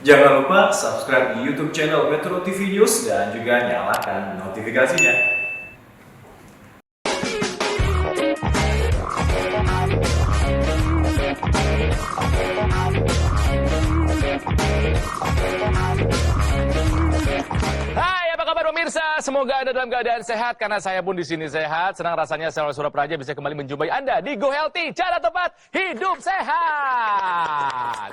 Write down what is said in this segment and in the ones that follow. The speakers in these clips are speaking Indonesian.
Jangan lupa subscribe di YouTube channel Metro TV News dan juga nyalakan notifikasinya. Hai, apa kabar pemirsa? Semoga Anda dalam keadaan sehat karena saya pun di sini sehat. Senang rasanya saya Surapraja bisa kembali menjumpai Anda di Go Healthy, cara tepat hidup sehat.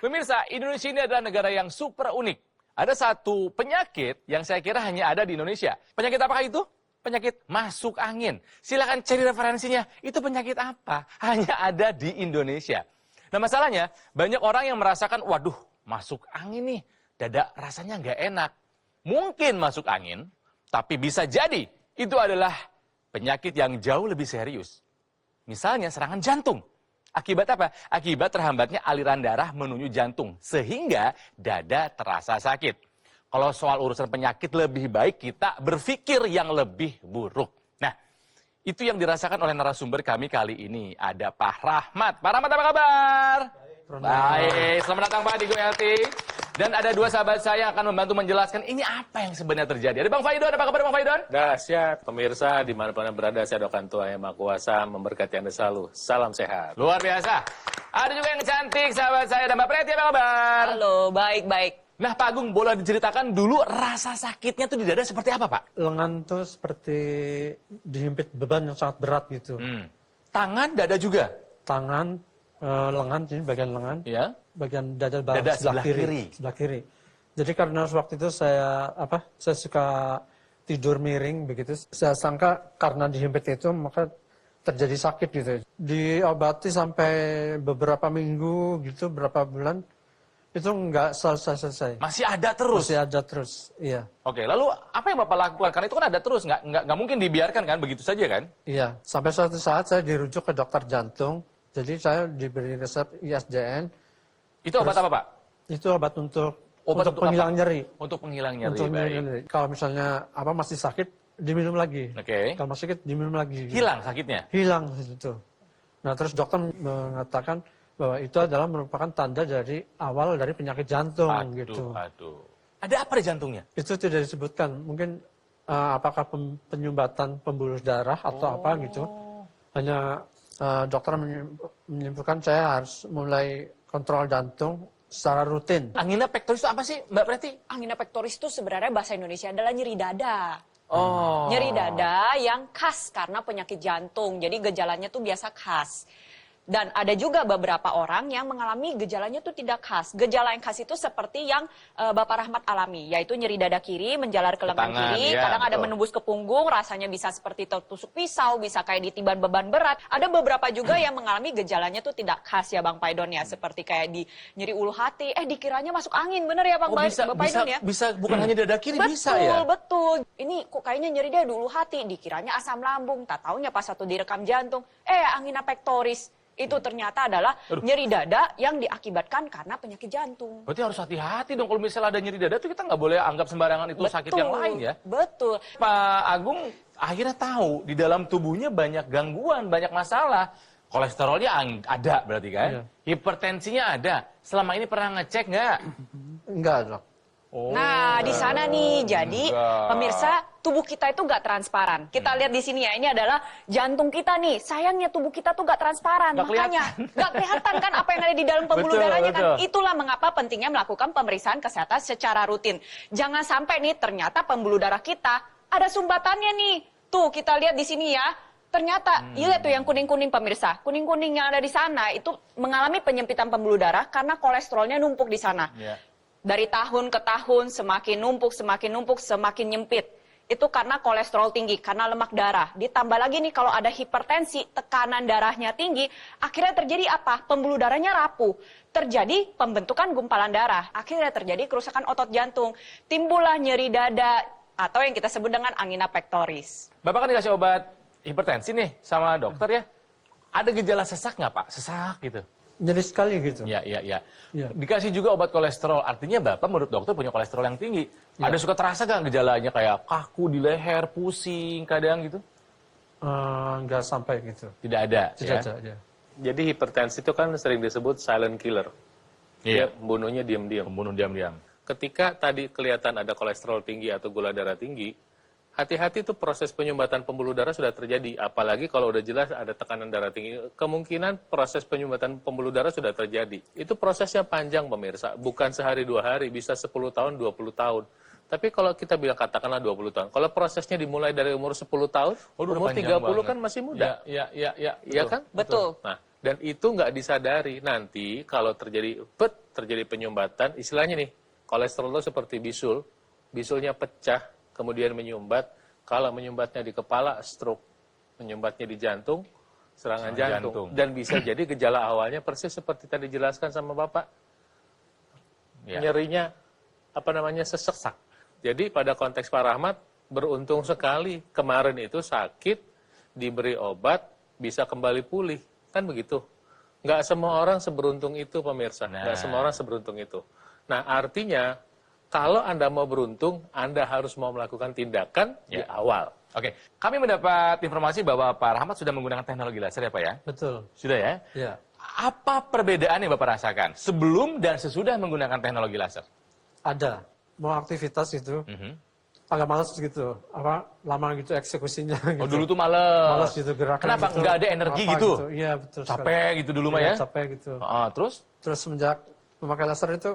Pemirsa, Indonesia ini adalah negara yang super unik. Ada satu penyakit yang saya kira hanya ada di Indonesia. Penyakit apakah itu? Penyakit masuk angin. Silakan cari referensinya. Itu penyakit apa? Hanya ada di Indonesia. Nah masalahnya, banyak orang yang merasakan, waduh, masuk angin nih. Dada rasanya nggak enak. Mungkin masuk angin, tapi bisa jadi itu adalah penyakit yang jauh lebih serius. Misalnya serangan jantung. Akibat apa? Akibat terhambatnya aliran darah menuju jantung, sehingga dada terasa sakit. Kalau soal urusan penyakit lebih baik kita berpikir yang lebih buruk. Nah, itu yang dirasakan oleh narasumber kami kali ini. Ada Pak Rahmat. Pak Rahmat apa kabar? Baik, selamat datang Pak di Go Healthy. Dan ada dua sahabat saya yang akan membantu menjelaskan ini apa yang sebenarnya terjadi. Ada Bang Faidon, apa kabar Bang Faidon? Dahsyat, pemirsa dimanapun Anda berada, saya doakan Tuhan Yang Maha Kuasa memberkati Anda selalu. Salam sehat. Luar biasa. Ada juga yang cantik, sahabat saya. Dan Mbak Preti, apa kabar? Halo, baik-baik. Nah, Pak Agung, boleh diceritakan dulu rasa sakitnya tuh di dada seperti apa, Pak? Lengan tuh seperti dihimpit beban yang sangat berat gitu. Tangan, dada juga? Tangan, lengan, jadi bagian lengan, Ya. bagian dada bawah Dada sebelah kiri. Sebelah kiri. Jadi karena waktu itu saya suka tidur miring begitu. Saya sangka karena dihimpit itu maka terjadi sakit gitu. Diobati sampai beberapa minggu gitu, berapa bulan. Itu nggak selesai. Masih ada terus? Masih ada terus, iya. Oke, lalu apa yang Bapak lakukan? Karena itu kan ada terus, nggak mungkin dibiarkan kan, begitu saja kan? Iya, sampai suatu saat saya dirujuk ke dokter jantung. Jadi saya diberi resep ISDN. Itu obat apa, Pak? Itu obat untuk Obat untuk penghilang apa? nyeri. Untuk penghilang nyeri, Untuk baik. nyeri. Kalau misalnya masih sakit, diminum lagi. Oke. Kalau masih sakit, diminum lagi. Hilang sakitnya? Hilang itu. Nah, terus dokter mengatakan bahwa itu adalah merupakan tanda dari awal dari penyakit jantung gitu. Aduh. Ada apa di jantungnya? Itu tidak disebutkan. Mungkin apakah penyumbatan pembuluh darah atau apa gitu. Hanya dokter menyimpulkan saya harus mulai kontrol jantung secara rutin. Angina pectoris itu apa sih, Mbak Preti? Angina pectoris itu sebenarnya bahasa Indonesia adalah nyeri dada. Oh. Nyeri dada yang khas karena penyakit jantung. Jadi gejalanya tuh biasa khas. Dan ada juga beberapa orang yang mengalami gejalanya itu tidak khas. Gejala yang khas itu seperti yang Bapak Rahmat alami, yaitu nyeri dada kiri, menjalar ke lengan tangan, kiri, ya, kadang ada betul. menembus ke punggung, rasanya bisa seperti tertusuk pisau, bisa kayak ditiban beban berat. Ada beberapa juga yang mengalami gejalanya itu tidak khas ya Bang Paidon ya, seperti kayak di nyeri ulu hati, dikiranya masuk angin, bener ya Bang Bapak Paidon ya? Bisa bukan hanya dada kiri, bisa ya? Betul. Ini kok kayaknya nyeri dia dulu hati, dikiranya asam lambung, tak taunya pas satu direkam jantung, angina pectoris. Itu ternyata adalah nyeri dada yang diakibatkan karena penyakit jantung. Berarti harus hati-hati dong kalau misalnya ada nyeri dada tuh kita nggak boleh anggap sembarangan itu sakit yang lain ya. Betul. Pak Agung akhirnya tahu di dalam tubuhnya banyak gangguan, banyak masalah. Kolesterolnya ada berarti kan? Iya. Hipertensinya ada. Selama ini pernah ngecek nggak? Enggak, dok. Oh, Nah, di sana nih, jadi enggak. pemirsa, tubuh kita itu nggak transparan. Kita lihat di sini ya, ini adalah jantung kita nih. Sayangnya tubuh kita tuh nggak transparan, Nggak makanya nggak kelihatan kan apa yang ada di dalam pembuluh Betul, darahnya kan. betul. Itulah mengapa pentingnya melakukan pemeriksaan kesehatan secara rutin. Jangan sampai nih ternyata pembuluh darah kita ada sumbatannya nih. Tuh kita lihat di sini ya. Ternyata, iya tuh yang kuning-kuning pemirsa. Kuning-kuning yang ada di sana itu mengalami penyempitan pembuluh darah karena kolesterolnya numpuk di sana. Iya. Dari tahun ke tahun semakin numpuk, semakin nyempit. Itu karena kolesterol tinggi, karena lemak darah. Ditambah lagi nih kalau ada hipertensi, tekanan darahnya tinggi, akhirnya terjadi apa? Pembuluh darahnya rapuh. Terjadi pembentukan gumpalan darah. Akhirnya terjadi kerusakan otot jantung. Timbullah nyeri dada atau yang kita sebut dengan angina pectoris. Bapak kan dikasih obat hipertensi nih sama dokter ya. Ada gejala sesak nggak Pak? Sesak gitu. Nyeri sekali gitu. Ya. Iya. Dikasih juga obat kolesterol. Artinya Bapak menurut dokter punya kolesterol yang tinggi. Ya. Ada suka terasa nggak gejalanya kayak kaku di leher, pusing, kadang gitu? Nggak sampai gitu. Tidak ada. Tidak ya? ada. Ya. Jadi hipertensi itu kan sering disebut silent killer. Dia Iya. membunuhnya diam-diam. Pembunuh diam-diam. Ketika tadi kelihatan ada kolesterol tinggi atau gula darah tinggi, hati-hati tuh proses penyumbatan pembuluh darah sudah terjadi. Apalagi kalau udah jelas ada tekanan darah tinggi, kemungkinan proses penyumbatan pembuluh darah sudah terjadi. Itu prosesnya panjang pemirsa, bukan sehari 2 hari, bisa 10 tahun, 20 tahun. Tapi kalau kita bilang katakanlah 20 tahun, kalau prosesnya dimulai dari umur 10 tahun, Waduh, umur panjang 30 banget. kan masih muda. Iya kan? Betul. Nah, dan itu nggak disadari. Nanti kalau terjadi penyumbatan, istilahnya nih, kolesterol itu seperti bisul, bisulnya pecah, kemudian menyumbat. Kalau menyumbatnya di kepala, stroke. Menyumbatnya di jantung, serangan jantung. Dan bisa jadi gejala awalnya persis seperti tadi dijelaskan sama Bapak. Ya. Nyerinya, sesek. Jadi pada konteks Pak Rahmat, beruntung sekali. Kemarin itu sakit, diberi obat, bisa kembali pulih. Kan begitu. Nggak semua orang seberuntung itu, pemirsa. Nggak semua orang seberuntung itu. Nah, artinya, kalau Anda mau beruntung, Anda harus mau melakukan tindakan di awal. Oke, kami mendapat informasi bahwa Pak Rahmat sudah menggunakan teknologi laser ya Pak ya? Betul. Sudah ya? Ya. Apa perbedaan yang Bapak rasakan sebelum dan sesudah menggunakan teknologi laser? Ada. Mau aktivitas itu agak malas gitu. Lama gitu eksekusinya gitu. Oh dulu tuh males. Malas gitu gerakan. Kenapa? Gitu. Nggak ada energi Apa gitu? Iya, betul. Capek gitu dulu mah ya? Capek gitu. Terus? Terus semenjak memakai laser itu,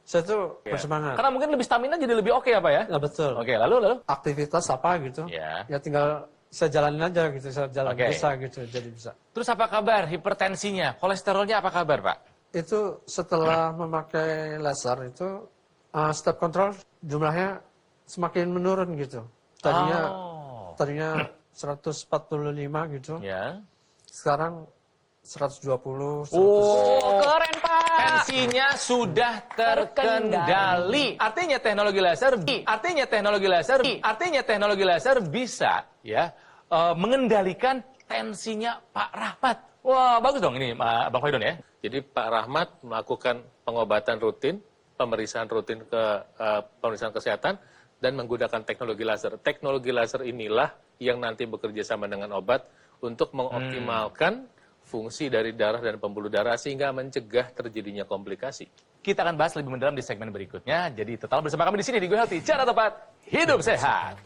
saya tuh bersemangat. Karena mungkin lebih stamina jadi lebih oke ya Pak ya? Ya betul. Oke, lalu? Aktivitas apa gitu. Ya. Ya tinggal saya jalanin aja gitu. Saya jalan Oke. bisa gitu. Jadi bisa. Terus apa kabar hipertensinya? Kolesterolnya apa kabar Pak? Itu setelah memakai laser itu, step control jumlahnya semakin menurun gitu. Tadinya 145 gitu. Ya. Sekarang 120, 100. Oh, Keren, Pak. tensinya sudah terkendali. Artinya teknologi laser bisa ya mengendalikan tensinya Pak Rahmat. Wah, bagus dong ini Bang Faidon ya. Jadi Pak Rahmat melakukan pengobatan rutin, pemeriksaan rutin pemeriksaan kesehatan, dan menggunakan teknologi laser. Teknologi laser inilah yang nanti bekerja sama dengan obat untuk mengoptimalkan fungsi dari darah dan pembuluh darah sehingga mencegah terjadinya komplikasi. Kita akan bahas lebih mendalam di segmen berikutnya. Jadi tetap bersama kami di sini di Go Healthy, cara tepat hidup sehat.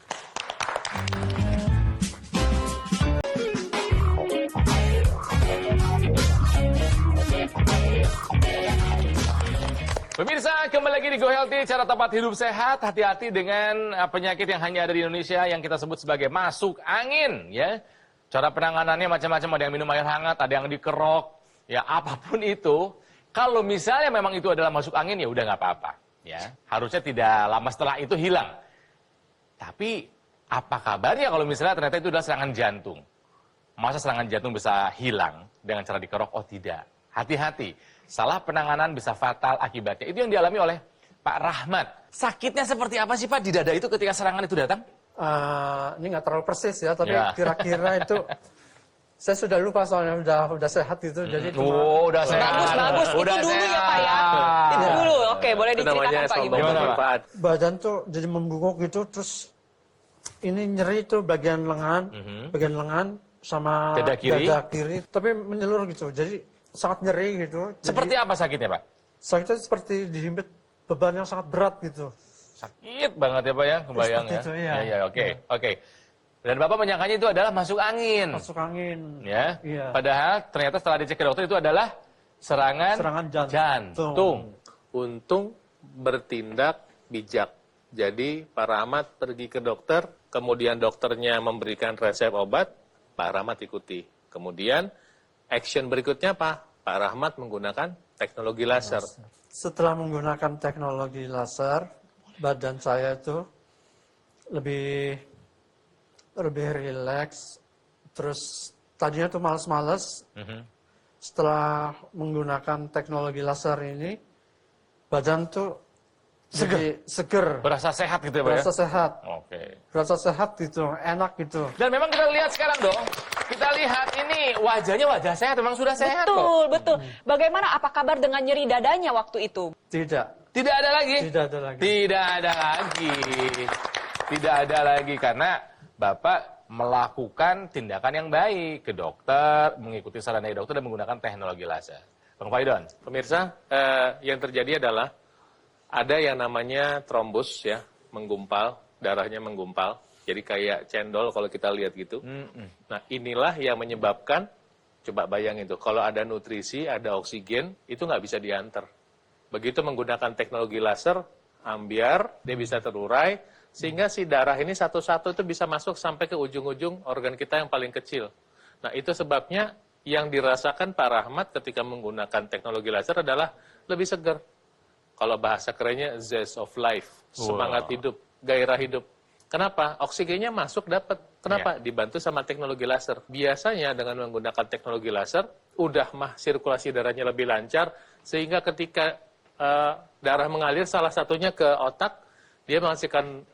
Pemirsa, kembali lagi di Go Healthy, cara tepat hidup sehat. Hati-hati dengan penyakit yang hanya ada di Indonesia yang kita sebut sebagai masuk angin, ya. Cara penanganannya macam-macam, ada yang minum air hangat, ada yang dikerok, ya apapun itu. Kalau misalnya memang itu adalah masuk angin, ya udah nggak apa-apa, ya. Harusnya tidak lama setelah itu hilang. Tapi apa kabarnya kalau misalnya ternyata itu adalah serangan jantung? Masa serangan jantung bisa hilang dengan cara dikerok? Oh tidak. Hati-hati. Salah penanganan bisa fatal akibatnya. Itu yang dialami oleh Pak Rahmat. Sakitnya seperti apa sih Pak di dada itu ketika serangan itu datang? Ini nggak terlalu persis ya, tapi Ya. kira-kira itu saya sudah lupa soalnya udah sehat gitu. Jadi cuma Udah sehat. Bagus. Itu Udah dulu ya sehat. Pak ya. Itu dulu. Oke, boleh Itu namanya diceritakan Pak sombong gimana? Gimana, Pak? bermanfaat. badan tuh jadi membungkuk gitu, terus ini nyeri tuh bagian lengan sama Dada kiri. tapi menyeluruh gitu. Jadi sangat nyeri gitu. Jadi, Seperti apa sakitnya Pak? sakitnya seperti dihimpit beban yang sangat berat gitu. Sakit banget ya Pak ya, kebayang Seperti ya. itu, iya. Ya, oke. Dan Bapak menyangkanya itu adalah masuk angin. Masuk angin. Ya. Iya. Padahal ternyata setelah dicek ke dokter itu adalah serangan jantung. Untung bertindak bijak. Jadi Pak Rahmat pergi ke dokter, kemudian dokternya memberikan resep obat, Pak Rahmat ikuti. Kemudian action berikutnya apa? Pak Rahmat menggunakan teknologi laser. Setelah menggunakan teknologi laser, badan saya itu lebih rileks. Terus tadinya tuh males-males. Setelah menggunakan teknologi laser ini, badan tuh jadi seger. Berasa sehat gitu ya Pak ya? Berasa sehat. Oke. Berasa sehat gitu, enak gitu. Dan memang kita lihat sekarang dong. Kita lihat ini wajahnya wajah sehat, memang sudah sehat kok. Betul. Bagaimana apa kabar dengan nyeri dadanya waktu itu? Tidak. Tidak ada lagi. Tidak ada lagi. Tidak ada lagi karena Bapak melakukan tindakan yang baik ke dokter, mengikuti saran dari dokter dan menggunakan teknologi laser. Bang Faidon. Pemirsa, yang terjadi adalah ada yang namanya trombus ya, menggumpal, darahnya menggumpal. Jadi kayak cendol kalau kita lihat gitu. Nah, inilah yang menyebabkan, coba bayangin tuh, kalau ada nutrisi, ada oksigen, itu nggak bisa diantar. Begitu menggunakan teknologi laser, ambiar, dia bisa terurai, sehingga si darah ini satu-satu itu bisa masuk sampai ke ujung-ujung organ kita yang paling kecil. Nah, itu sebabnya yang dirasakan Pak Rahmat ketika menggunakan teknologi laser adalah lebih segar. Kalau bahasa kerennya zest of life, semangat hidup, gairah hidup. Kenapa? Oksigennya masuk dapat. Kenapa? Dibantu sama teknologi laser. Biasanya dengan menggunakan teknologi laser, udah sirkulasi darahnya lebih lancar, sehingga ketika darah mengalir salah satunya ke otak, dia menghasilkan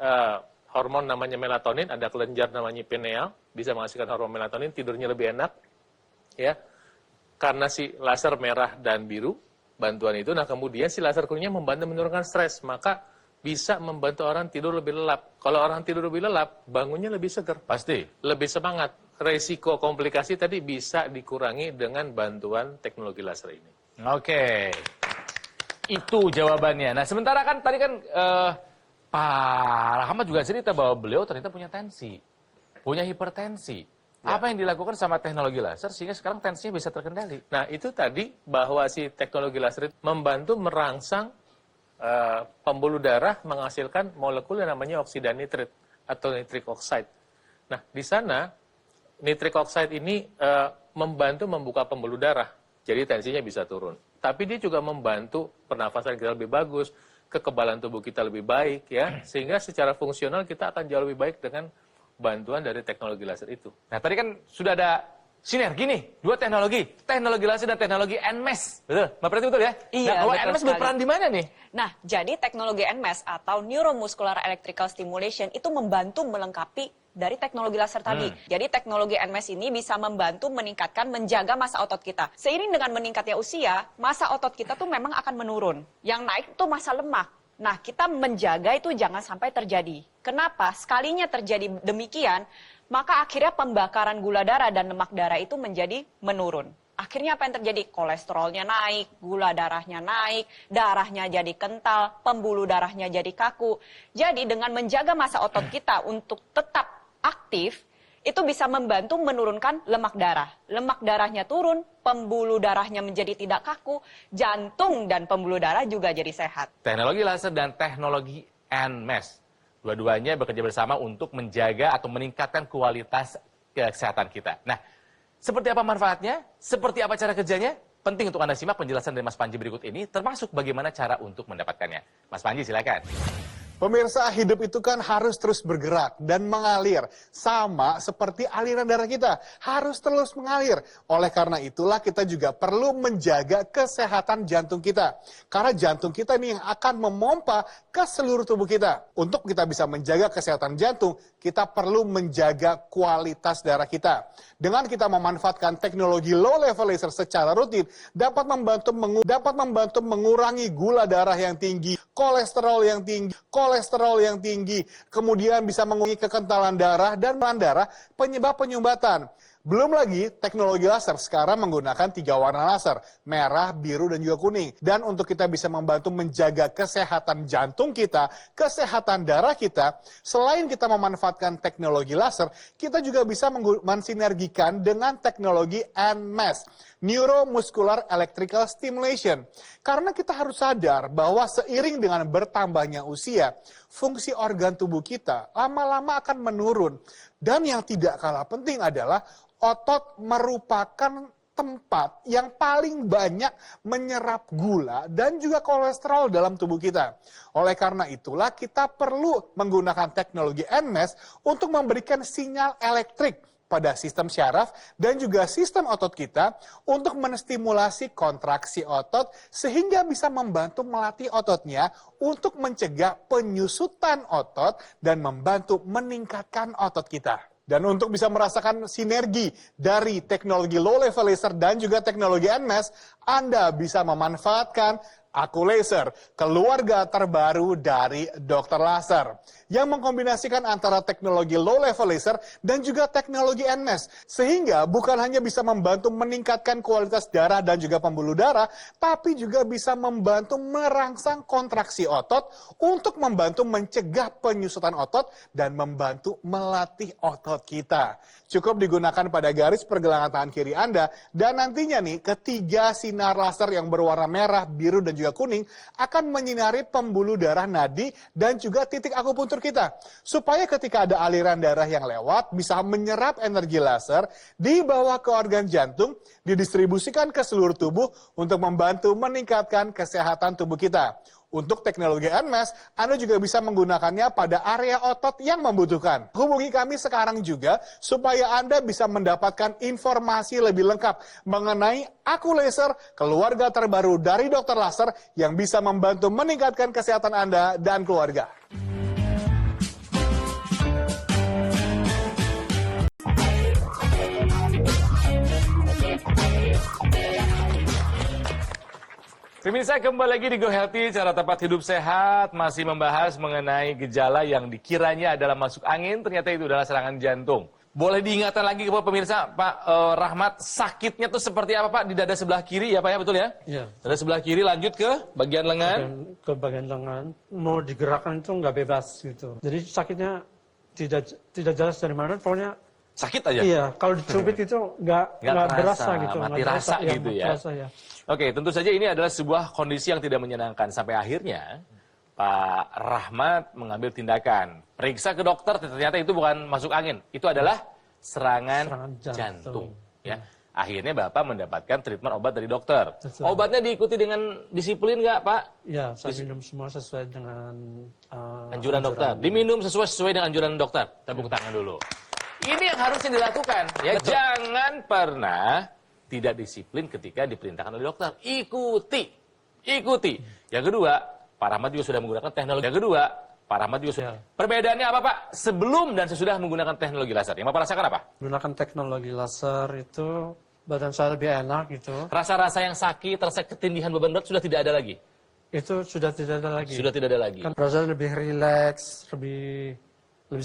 hormon namanya melatonin, ada kelenjar namanya pineal, bisa menghasilkan hormon melatonin, tidurnya lebih enak. Ya, karena si laser merah dan biru bantuan itu, nah kemudian si laser kuningnya membantu menurunkan stres, maka bisa membantu orang tidur lebih lelap. Kalau orang tidur lebih lelap, bangunnya lebih segar, Pasti. lebih semangat. Resiko komplikasi tadi bisa dikurangi dengan bantuan teknologi laser ini. Oke. Itu jawabannya. Nah, sementara kan tadi kan Pak Rahmat juga cerita bahwa beliau ternyata punya tensi, punya hipertensi. Apa yang dilakukan sama teknologi laser sehingga sekarang tensinya bisa terkendali? Nah, itu tadi bahwa si teknologi laser itu membantu merangsang pembuluh darah menghasilkan molekul yang namanya oksida nitrit atau nitric oxide. Nah, di sana nitric oxide ini membantu membuka pembuluh darah, jadi tensinya bisa turun. Tapi dia juga membantu pernafasan kita lebih bagus, kekebalan tubuh kita lebih baik, ya, sehingga secara fungsional kita akan jauh lebih baik dengan bantuan dari teknologi laser itu. Nah, tadi kan sudah ada sinergi nih, dua teknologi laser dan teknologi NMES. Betul? Mbak Preti betul ya? Iya, nah, kalau betul NMES sekali. berperan di mana nih? Nah, jadi teknologi NMES atau Neuromuscular Electrical Stimulation itu membantu melengkapi dari teknologi laser tadi. Jadi teknologi NMES ini bisa membantu meningkatkan, menjaga massa otot kita. Seiring dengan meningkatnya usia, massa otot kita tuh memang akan menurun. Yang naik tuh massa lemak. Nah, kita menjaga itu jangan sampai terjadi. Kenapa? Sekalinya terjadi demikian, maka akhirnya pembakaran gula darah dan lemak darah itu menjadi menurun. Akhirnya apa yang terjadi? Kolesterolnya naik, gula darahnya naik, darahnya jadi kental, pembuluh darahnya jadi kaku. Jadi dengan menjaga massa otot kita untuk tetap aktif, itu bisa membantu menurunkan lemak darah. Lemak darahnya turun, pembuluh darahnya menjadi tidak kaku, jantung dan pembuluh darah juga jadi sehat. Teknologi laser dan teknologi NMES. Dua-duanya bekerja bersama untuk menjaga atau meningkatkan kualitas kesehatan kita. Nah, seperti apa manfaatnya? Seperti apa cara kerjanya? Penting untuk Anda simak penjelasan dari Mas Panji berikut ini, termasuk bagaimana cara untuk mendapatkannya. Mas Panji, silakan. Pemirsa, hidup itu kan harus terus bergerak dan mengalir. Sama seperti aliran darah kita, harus terus mengalir. Oleh karena itulah kita juga perlu menjaga kesehatan jantung kita. Karena jantung kita ini yang akan memompa ke seluruh tubuh kita. Untuk kita bisa menjaga kesehatan jantung, kita perlu menjaga kualitas darah kita. Dengan kita memanfaatkan teknologi low level laser secara rutin, dapat membantu mengurangi gula darah yang tinggi, kolesterol yang tinggi, kemudian bisa mengurangi kekentalan darah dan penyebab penyumbatan. Belum lagi, teknologi laser sekarang menggunakan 3 warna laser, merah, biru, dan juga kuning. Dan untuk kita bisa membantu menjaga kesehatan jantung kita, kesehatan darah kita, selain kita memanfaatkan teknologi laser, kita juga bisa mensinergikan dengan teknologi NMES, Neuromuscular Electrical Stimulation. Karena kita harus sadar bahwa seiring dengan bertambahnya usia, fungsi organ tubuh kita lama-lama akan menurun. Dan yang tidak kalah penting adalah otot merupakan tempat yang paling banyak menyerap gula dan juga kolesterol dalam tubuh kita. Oleh karena itulah kita perlu menggunakan teknologi NMES untuk memberikan sinyal elektrik pada sistem syaraf dan juga sistem otot kita untuk menstimulasi kontraksi otot sehingga bisa membantu melatih ototnya untuk mencegah penyusutan otot dan membantu meningkatkan otot kita. Dan untuk bisa merasakan sinergi dari teknologi low level laser dan juga teknologi NMES, Anda bisa memanfaatkan Aku Laser, keluarga terbaru dari Dr. Laser, yang mengkombinasikan antara teknologi low level laser dan juga teknologi NMES, sehingga bukan hanya bisa membantu meningkatkan kualitas darah dan juga pembuluh darah, tapi juga bisa membantu merangsang kontraksi otot untuk membantu mencegah penyusutan otot dan membantu melatih otot kita. Cukup digunakan pada garis pergelangan tangan kiri Anda, dan nantinya nih ketiga sinar laser yang berwarna merah, biru, dan juga kuning akan menyinari pembuluh darah nadi dan juga titik akupuntur kita. Supaya ketika ada aliran darah yang lewat, bisa menyerap energi laser, dibawa ke organ jantung, didistribusikan ke seluruh tubuh untuk membantu meningkatkan kesehatan tubuh kita. Untuk teknologi NMES, Anda juga bisa menggunakannya pada area otot yang membutuhkan. Hubungi kami sekarang juga supaya Anda bisa mendapatkan informasi lebih lengkap mengenai Aku Laser, keluarga terbaru dari Dr. Laser yang bisa membantu meningkatkan kesehatan Anda dan keluarga. Pemirsa, kembali lagi di Go Healthy, cara tepat hidup sehat, masih membahas mengenai gejala yang dikiranya adalah masuk angin, ternyata itu adalah serangan jantung. Boleh diingatkan lagi kepada pemirsa, Pak Rahmat, sakitnya tuh seperti apa Pak? Di dada sebelah kiri ya Pak ya, betul ya? Iya. Dada sebelah kiri, lanjut ke bagian lengan. Ke bagian lengan, mau digerakkan itu nggak bebas gitu. Jadi sakitnya tidak jelas dari mana, pokoknya Sakit aja? iya. Kalau dicubit itu nggak berasa gitu. Mati nggak rasa terasa, gitu mati ya? rasa, ya. Oke, tentu saja ini adalah sebuah kondisi yang tidak menyenangkan. Sampai akhirnya Pak Rahmat mengambil tindakan. Periksa ke dokter, ternyata itu bukan masuk angin. Itu adalah serangan jantung. Ya. Akhirnya Bapak mendapatkan treatment obat dari dokter. Betul. Obatnya diikuti dengan disiplin nggak Pak? Ya, saya minum semua sesuai dengan Anjuran dokter. Diminum sesuai dengan anjuran dokter. Tepuk tangan dulu. Ini yang harusnya dilakukan. Ya, jangan pernah tidak disiplin ketika diperintahkan oleh dokter. Ikuti. Yang kedua, Pak Rahmat juga sudah menggunakan teknologi. Perbedaannya apa Pak? Sebelum dan sesudah menggunakan teknologi laser. Yang Bapak rasakan apa? Menggunakan teknologi laser itu badan saya lebih enak gitu. Rasa-rasa yang sakit, rasa ketindihan beban berat sudah tidak ada lagi. Itu sudah tidak ada lagi. Sudah tidak ada lagi. Kan rasanya lebih rileks, lebih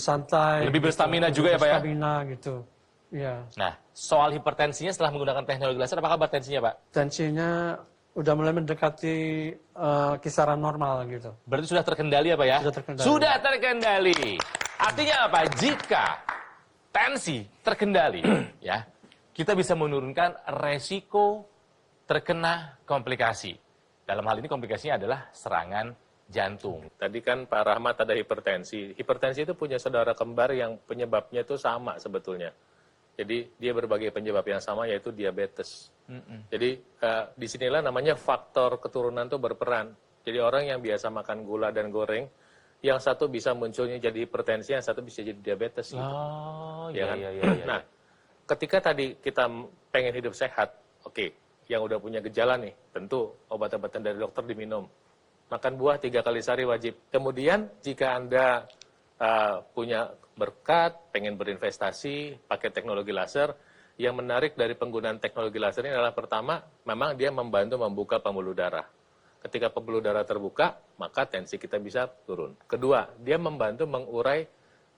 santai. Lebih berstamina juga ya Pak ya? Berstamina gitu. Ya. Nah, soal hipertensinya setelah menggunakan teknologi laser, apa kabar tensinya Pak? Tensinya udah mulai mendekati kisaran normal gitu. Berarti sudah terkendali ya Pak ya? Sudah terkendali. Sudah terkendali. Artinya apa? Jika tensi terkendali, ya, kita bisa menurunkan resiko terkena komplikasi. Dalam hal ini komplikasinya adalah serangan jantung. Tadi kan Pak Rahmat ada hipertensi. Hipertensi itu punya saudara kembar yang penyebabnya itu sama sebetulnya. Jadi dia berbagai penyebab yang sama yaitu diabetes. Jadi disinilah namanya faktor keturunan itu berperan. Jadi orang yang biasa makan gula dan goreng, yang satu bisa munculnya jadi hipertensi, yang satu bisa jadi diabetes. Gitu. Oh, Ya kan? iya. Nah, ketika tadi kita pengen hidup sehat, oke, yang udah punya gejala nih, tentu obat-obatan dari dokter diminum. Makan buah 3 kali sehari wajib. Kemudian jika Anda punya berkat, pengen berinvestasi, pakai teknologi laser, yang menarik dari penggunaan teknologi laser ini adalah pertama, memang dia membantu membuka pembuluh darah. Ketika pembuluh darah terbuka, maka tensi kita bisa turun. Kedua, dia membantu mengurai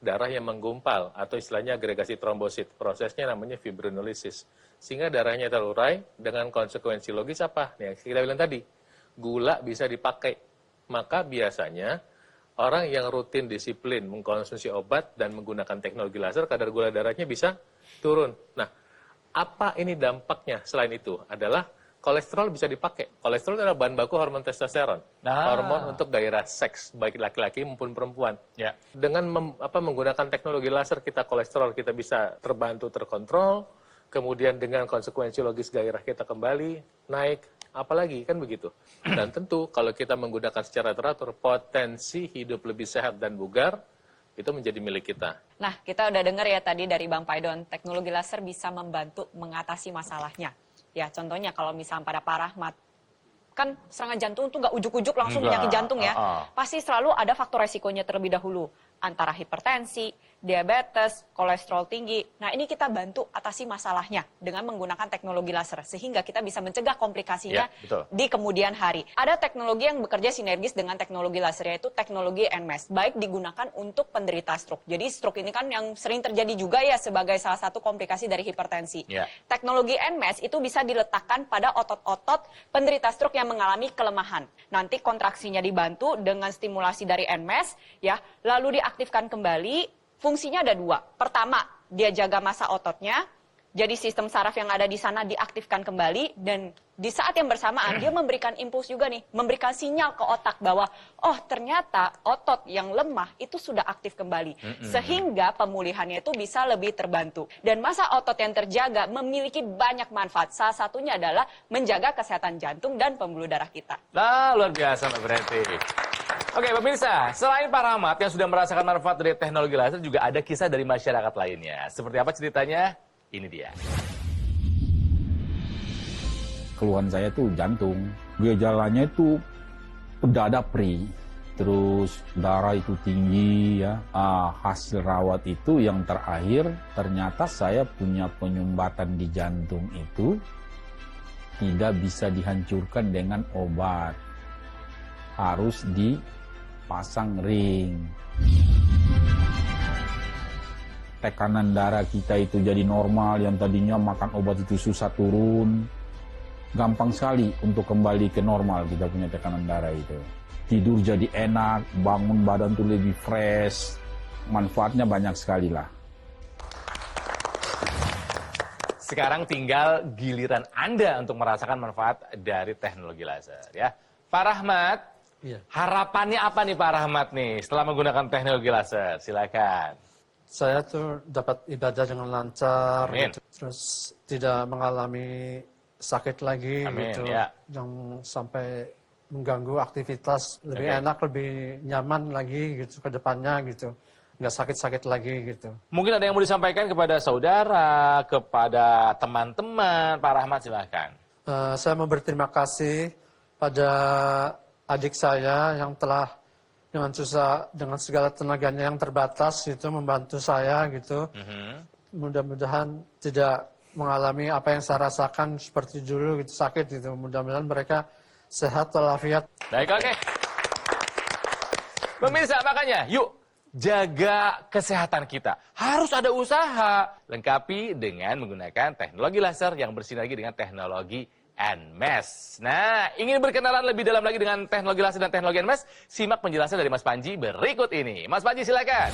darah yang menggumpal, atau istilahnya agregasi trombosit. Prosesnya namanya fibrinolysis. Sehingga darahnya terurai dengan konsekuensi logis apa? Nih, yang kita bilang tadi, gula bisa dipakai. Maka biasanya orang yang rutin disiplin mengkonsumsi obat dan menggunakan teknologi laser, kadar gula darahnya bisa turun. Nah, apa ini dampaknya selain itu? Adalah kolesterol bisa dipakai. Kolesterol adalah bahan baku hormon testosteron. Hormon untuk gairah seks, baik laki-laki maupun perempuan. Ya. Dengan menggunakan teknologi laser, kolesterol kita bisa terbantu terkontrol. Kemudian dengan konsekuensi logis gairah kita kembali naik, apalagi kan begitu. Dan tentu kalau kita menggunakan secara teratur, potensi hidup lebih sehat dan bugar itu menjadi milik kita. Nah, kita udah dengar ya tadi dari Bang Paidon, teknologi laser bisa membantu mengatasi masalahnya. Ya, contohnya kalau misalnya pada Pak Rahmat, kan serangan jantung tuh nggak ujuk-ujuk langsung Enggak. penyakit jantung ya. Pasti selalu ada faktor resikonya terlebih dahulu. antara hipertensi, diabetes, kolesterol tinggi. Nah, ini kita bantu atasi masalahnya dengan menggunakan teknologi laser sehingga kita bisa mencegah komplikasinya Ya, betul. di kemudian hari. Ada teknologi yang bekerja sinergis dengan teknologi laser, yaitu teknologi NMES, baik digunakan untuk penderita stroke. Jadi stroke ini kan yang sering terjadi juga ya sebagai salah satu komplikasi dari hipertensi. Ya. Teknologi NMES itu bisa diletakkan pada otot-otot penderita stroke yang mengalami kelemahan. Nanti kontraksinya dibantu dengan stimulasi dari NMES, ya, lalu diaktifkan kembali. Fungsinya ada dua. Pertama, dia jaga massa ototnya, jadi sistem saraf yang ada di sana diaktifkan kembali, dan di saat yang bersamaan dia memberikan impuls juga nih, memberikan sinyal ke otak bahwa oh ternyata otot yang lemah itu sudah aktif kembali, sehingga pemulihannya itu bisa lebih terbantu. Dan massa otot yang terjaga memiliki banyak manfaat, salah satunya adalah menjaga kesehatan jantung dan pembuluh darah kita. Nah, luar biasa Mbak Berenti. Oke, pemirsa, selain Pak Rahmat yang sudah merasakan manfaat dari teknologi laser, juga ada kisah dari masyarakat lainnya. Seperti apa ceritanya? Ini dia. Keluhan saya tuh jantung. Gejalanya itu dada perih, terus darah itu tinggi ya. Hasil rawat itu yang terakhir ternyata saya punya penyumbatan di jantung itu tidak bisa dihancurkan dengan obat. Harus dipasang ring. Tekanan darah kita itu jadi normal, yang tadinya makan obat itu susah turun. Gampang sekali untuk kembali ke normal kita punya tekanan darah itu. Tidur jadi enak, bangun badan tuh lebih fresh. Manfaatnya banyak sekali lah. Sekarang tinggal giliran Anda untuk merasakan manfaat dari teknologi laser ya. Pak Rahmat, Iya. harapannya apa nih Pak Rahmat nih setelah menggunakan teknologi laser? Silakan. Saya tuh dapat ibadah dengan lancar, Amin. gitu. Terus tidak mengalami sakit lagi, Amin, gitu, ya. yang sampai mengganggu aktivitas, lebih Oke. enak, lebih nyaman lagi gitu ke depannya gitu, nggak sakit-sakit lagi gitu. Mungkin ada yang mau disampaikan kepada saudara, kepada teman-teman. Pak Rahmat silakan. Saya mau berterima kasih pada adik saya yang telah dengan segala tenaganya yang terbatas itu membantu saya gitu. Mudah-mudahan tidak mengalami apa yang saya rasakan seperti dulu gitu, sakit gitu. Mudah-mudahan mereka sehat walafiat. Baik, oke. Pemirsa, makanya yuk jaga kesehatan kita. Harus ada usaha. Lengkapi dengan menggunakan teknologi laser yang bersinergi dengan teknologi NMES. Nah, ingin berkenalan lebih dalam lagi dengan teknologi laser dan teknologi NMES? Simak penjelasan dari Mas Panji berikut ini. Mas Panji, silakan.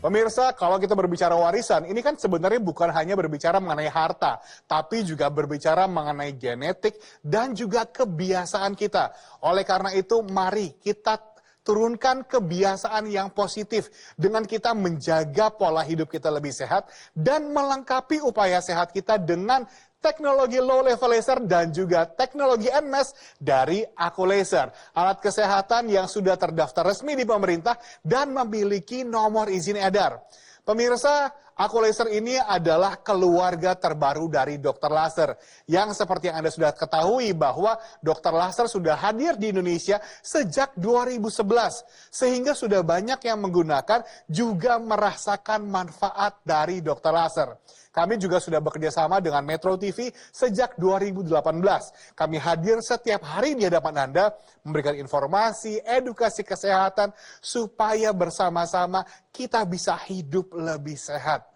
Pemirsa, kalau kita berbicara warisan, ini kan sebenarnya bukan hanya berbicara mengenai harta, tapi juga berbicara mengenai genetik dan juga kebiasaan kita. Oleh karena itu, mari kita turunkan kebiasaan yang positif dengan kita menjaga pola hidup kita lebih sehat dan melengkapi upaya sehat kita dengan teknologi low level laser dan juga teknologi NMES dari Aku Laser. Alat kesehatan yang sudah terdaftar resmi di pemerintah dan memiliki nomor izin edar. Pemirsa, Aku Laser ini adalah keluarga terbaru dari Dr. Laser. Yang seperti yang Anda sudah ketahui bahwa Dr. Laser sudah hadir di Indonesia sejak 2011. Sehingga sudah banyak yang menggunakan juga merasakan manfaat dari Dr. Laser. Kami juga sudah bekerja sama dengan Metro TV sejak 2018. Kami hadir setiap hari di hadapan Anda, memberikan informasi, edukasi kesehatan, supaya bersama-sama kita bisa hidup lebih sehat.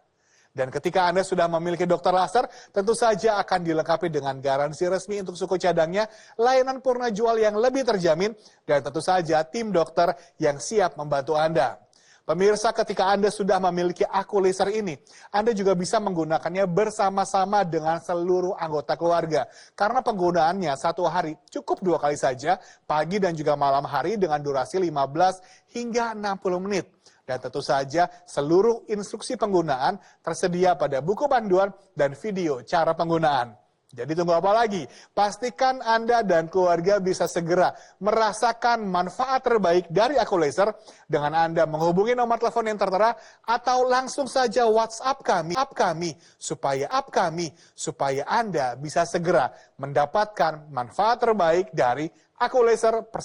Dan ketika Anda sudah memiliki dokter laser, tentu saja akan dilengkapi dengan garansi resmi untuk suku cadangnya, layanan purna jual yang lebih terjamin, dan tentu saja tim dokter yang siap membantu Anda. Pemirsa, ketika Anda sudah memiliki Aku Laser ini, Anda juga bisa menggunakannya bersama-sama dengan seluruh anggota keluarga. Karena penggunaannya satu hari cukup 2 kali saja, pagi dan juga malam hari dengan durasi 15 hingga 60 menit. Dan tentu saja seluruh instruksi penggunaan tersedia pada buku panduan dan video cara penggunaan. Jadi tunggu apa lagi? Pastikan Anda dan keluarga bisa segera merasakan manfaat terbaik dari Aku Laser dengan Anda menghubungi nomor telepon yang tertera atau langsung saja WhatsApp kami supaya Anda bisa segera mendapatkan manfaat terbaik dari Aku Laser.